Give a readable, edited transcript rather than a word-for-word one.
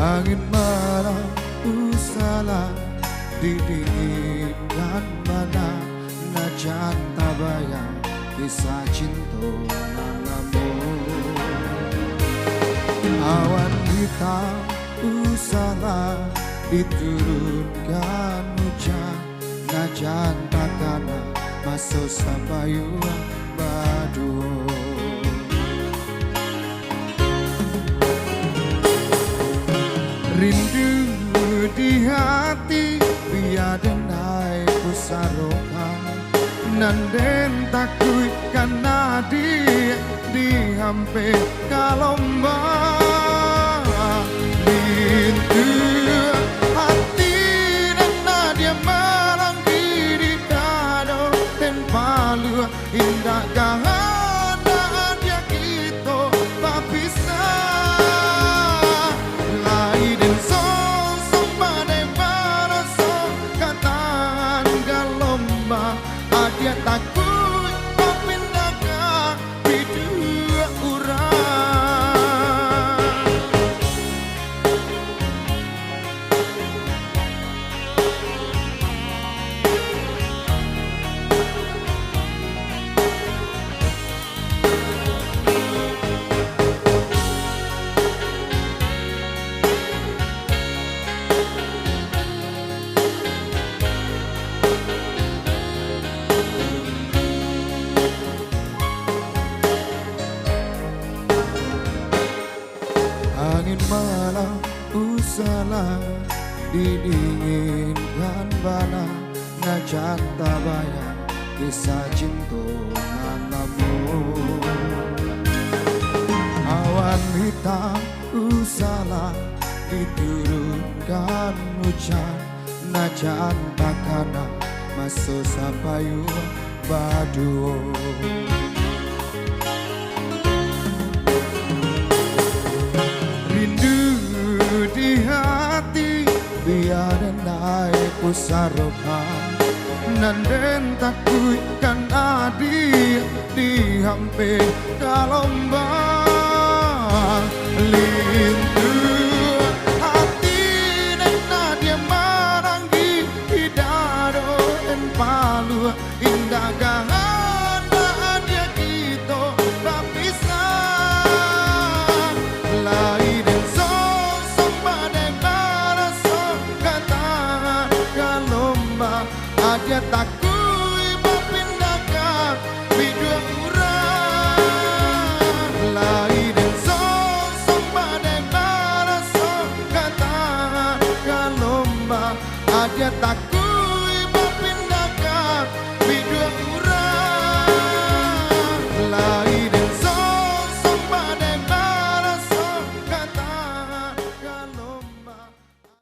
Angin marah usala didinginkan mana najan tabayang kisah cinta namamu. Awan hitam usala diturunkan hujan najan takana masuk sabayuan baduo. Rindu di hati biada naik pusarokan nanden takui karena di hampe kalomba. Rindu hati dan nadia malang diri kado dan palu indah gahana dia kita papisa. Dia takut papindaga bidua urang. Angin malam usala didinginkan bana najan tabayang kisah cinta namamu. Awan hitam usala diturunkan hujan najan takana masuk sabayuan baduo. Di hati biada naik pusarokan nanden takui kan adi di hampe kalomba. Lindu hati dan nadia maranggi hidado en palu indah gahana dia kita berpisah. Lain dia takui berpindahkan bidua urang. Lain sosok badai baraso kata kalomba. Dia takui berpindahkan bidua urang.